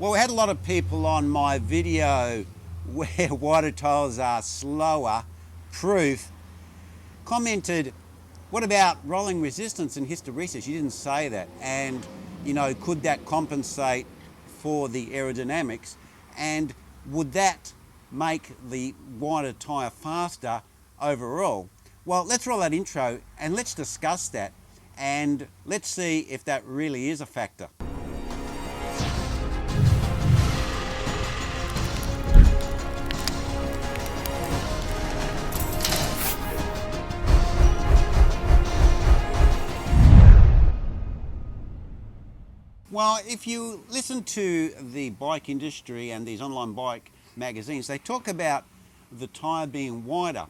Well, we had a lot of people on my video where wider tyres are slower, proof, commented, what about rolling resistance and hysteresis? You didn't say that. And, you know, could that compensate for the aerodynamics? And would that make the wider tyre faster overall? Well, let's roll that intro and let's discuss that. And let's see if that really is a factor. Well, if you listen to the bike industry and these online bike magazines, they talk about the tyre being wider.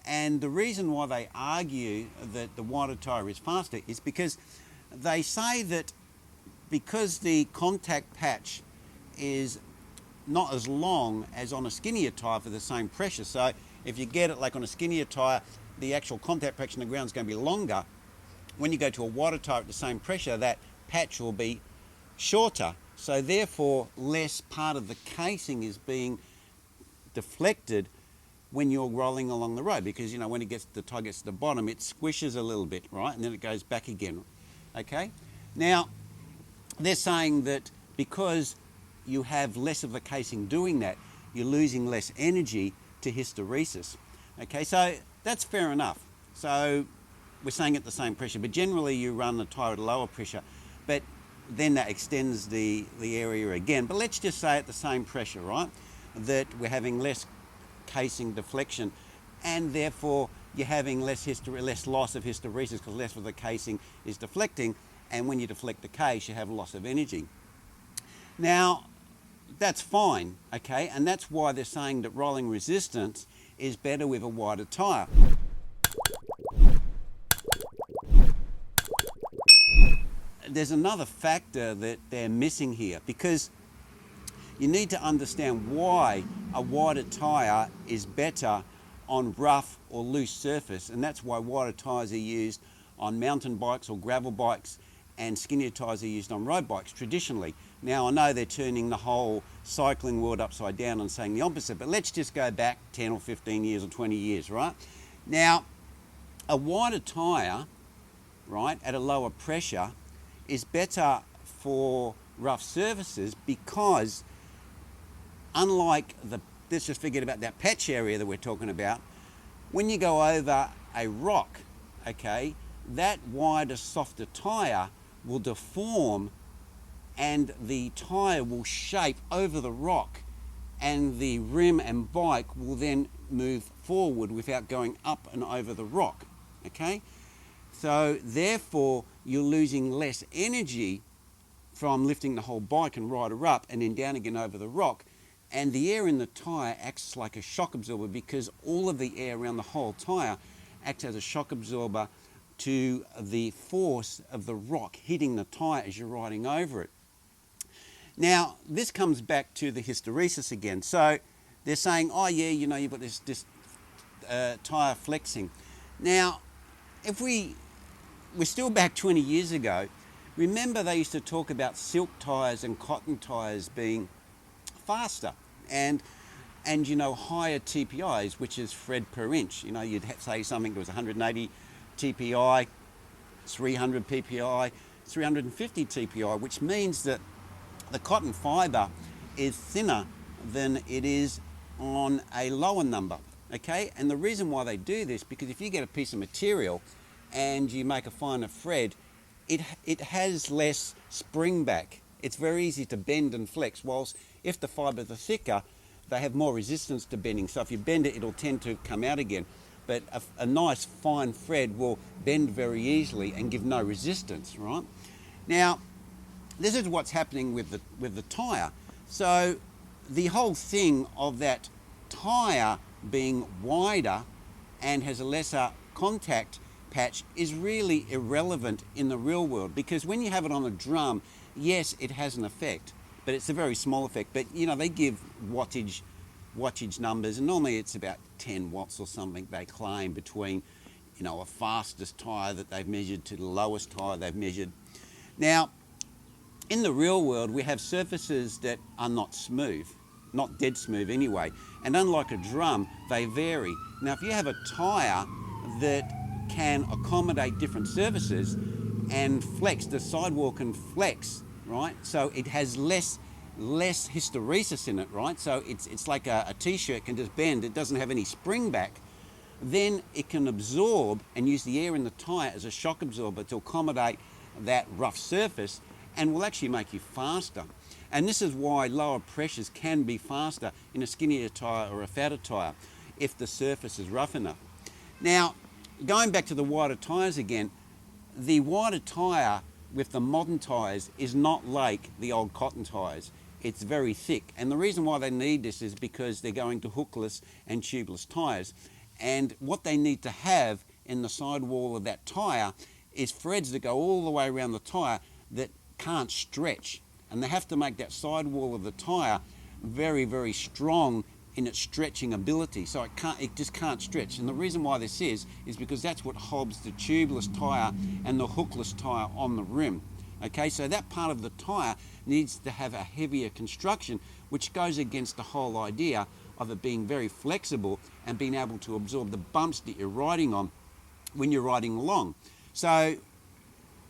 And the reason why they argue that the wider tyre is faster is because they say that because the contact patch is not as long as on a skinnier tyre for the same pressure. So if you get it like on a skinnier tyre, the actual contact patch in the ground is going to be longer. When you go to a wider tyre at the same pressure, that patch will be shorter, so therefore less part of the casing is being deflected when you're rolling along the road, because you know when the tyre gets to the bottom, it squishes a little bit, right, and then it goes back again. Okay, now they're saying that because you have less of the casing doing that, you're losing less energy to hysteresis. Okay, so that's fair enough. So we're saying at the same pressure, but generally you run the tyre at a lower pressure, but then that extends the area again. But let's just say at the same pressure, right, that we're having less casing deflection, and therefore you're having less loss of hysteresis because less of the casing is deflecting, and when you deflect the case, you have loss of energy. Now, that's fine, okay, and that's why they're saying that rolling resistance is better with a wider tyre. There's another factor that they're missing here, because you need to understand why a wider tyre is better on rough or loose surface, and that's why wider tyres are used on mountain bikes or gravel bikes, and skinnier tyres are used on road bikes traditionally. Now I know they're turning the whole cycling world upside down and saying the opposite, but let's just go back 10 or 15 years or 20 years, right? Now, a wider tyre, right, at a lower pressure is better for rough surfaces, because unlike let's just forget about that patch area that we're talking about, when you go over a rock, okay, that wider, softer tyre will deform and the tyre will shape over the rock, and the rim and bike will then move forward without going up and over the rock, okay? So therefore, you're losing less energy from lifting the whole bike and rider up and then down again over the rock. And the air in the tyre acts like a shock absorber, because all of the air around the whole tyre acts as a shock absorber to the force of the rock hitting the tyre as you're riding over it. Now, this comes back to the hysteresis again. So they're saying, oh yeah, you know, you've got this tyre flexing. Now, if we're still back 20 years ago, remember they used to talk about silk tyres and cotton tyres being faster and you know, higher TPIs, which is Fred per inch. You know, you'd say something that was 180 TPI, 300 PPI, 350 TPI, which means that the cotton fibre is thinner than it is on a lower number, okay? And the reason why they do this, because if you get a piece of material and you make a finer thread, it has less spring back. It's very easy to bend and flex, whilst if the fibres are thicker, they have more resistance to bending. So if you bend it, it'll tend to come out again. But a nice fine thread will bend very easily and give no resistance, right? Now, this is what's happening with the tyre. So the whole thing of that tyre being wider and has a lesser contact patch is really irrelevant in the real world, because when you have it on a drum, yes, it has an effect, but it's a very small effect. But you know, they give wattage numbers, and normally it's about 10 watts or something they claim, between, you know, a fastest tyre that they've measured to the lowest tyre they've measured. Now, in the real world, we have surfaces that are not smooth, not dead smooth anyway. And unlike a drum, they vary. Now, if you have a tyre that can accommodate different surfaces and flex, the sidewall can flex, right? So it has less hysteresis in it, right? So it's like a t-shirt can just bend, it doesn't have any spring back. Then it can absorb and use the air in the tyre as a shock absorber to accommodate that rough surface, and will actually make you faster. And this is why lower pressures can be faster in a skinnier tyre or a fatter tyre if the surface is rough enough. Now, going back to the wider tyres again, the wider tyre with the modern tyres is not like the old cotton tyres. It's very thick, and the reason why they need this is because they're going to hookless and tubeless tyres, and what they need to have in the sidewall of that tyre is threads that go all the way around the tyre that can't stretch, and they have to make that sidewall of the tyre very, very strong in its stretching ability, so it just can't stretch. And the reason why this is because that's what holds the tubeless tyre and the hookless tyre on the rim. Okay, so that part of the tyre needs to have a heavier construction, which goes against the whole idea of it being very flexible and being able to absorb the bumps that you're riding on when you're riding along. So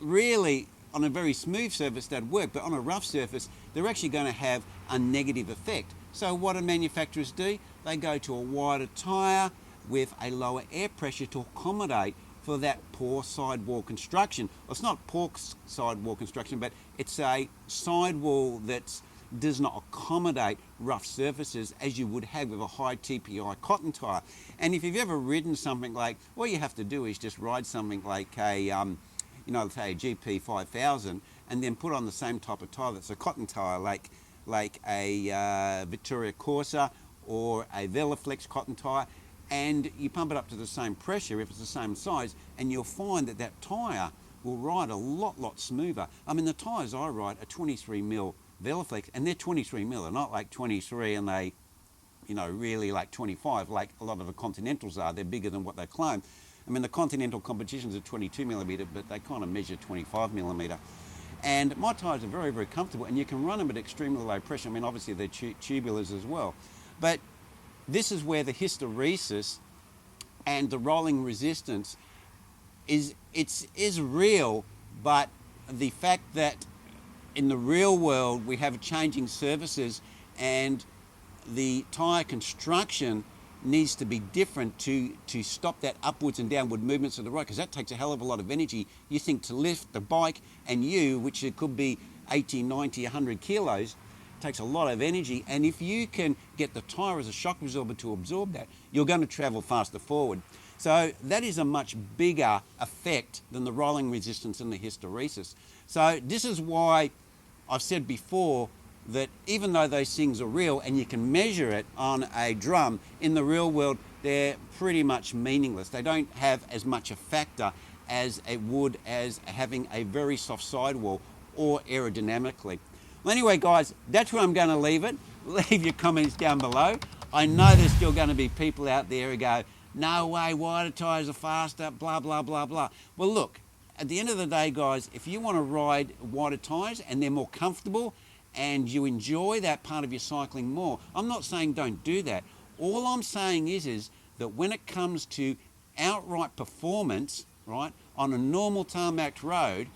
really, on a very smooth surface that'd work, but on a rough surface they're actually going to have a negative effect. So what do manufacturers do? They go to a wider tyre with a lower air pressure to accommodate for that poor sidewall construction. Well, it's not poor sidewall construction, but it's a sidewall that does not accommodate rough surfaces as you would have with a high TPI cotton tyre. And if you've ever ridden something like, all you have to do is just ride something like a say a GP 5000, and then put on the same type of tyre that's a cotton tyre, like a Vittoria Corsa or a Veloflex cotton tyre, and you pump it up to the same pressure if it's the same size, and you'll find that that tyre will ride a lot smoother. I mean, the tyres I ride are 23mm Veloflex, and they're 23mm. They're not like 23 and they, really like 25 like a lot of the Continentals are. They're bigger than what they claim. I mean, the Continental competitions are 22mm, but they kind of measure 25mm. And my tyres are very, very comfortable, and you can run them at extremely low pressure. I mean, obviously they're tubulars as well. But this is where the hysteresis and the rolling resistance is real, but the fact that in the real world we have changing surfaces and the tyre construction needs to be different to stop that upwards and downward movements of the ride, because that takes a hell of a lot of energy. You think to lift the bike and you, which it could be 80, 90, 100 kilos, takes a lot of energy, and if you can get the tyre as a shock absorber to absorb that, you're going to travel faster forward. So that is a much bigger effect than the rolling resistance and the hysteresis. So this is why I've said before that even though those things are real and you can measure it on a drum, in the real world they're pretty much meaningless. They don't have as much a factor as it would as having a very soft sidewall or aerodynamically. Well, anyway guys, that's where I'm going to leave it. Leave your comments down below. I know there's still going to be people out there who go, no way, wider tyres are faster, blah, blah, blah, blah. Well look, at the end of the day guys, if you want to ride wider tyres and they're more comfortable and you enjoy that part of your cycling more, I'm not saying don't do that. All I'm saying is that when it comes to outright performance, right, on a normal tarmac road,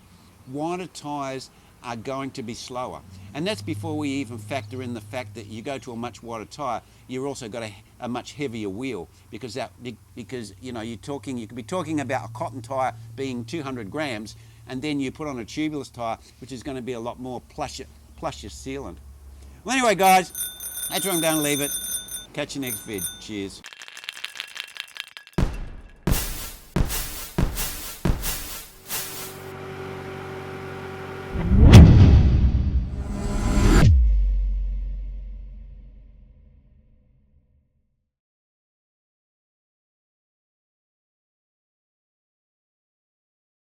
wider tyres are going to be slower. And that's before we even factor in the fact that you go to a much wider tyre, you've also got a much heavier wheel, because you could be talking about a cotton tyre being 200 grams, and then you put on a tubeless tyre, which is going to be a lot more plus your sealant. Well anyway guys, that's where I'm going to leave it. Catch you next vid. Cheers.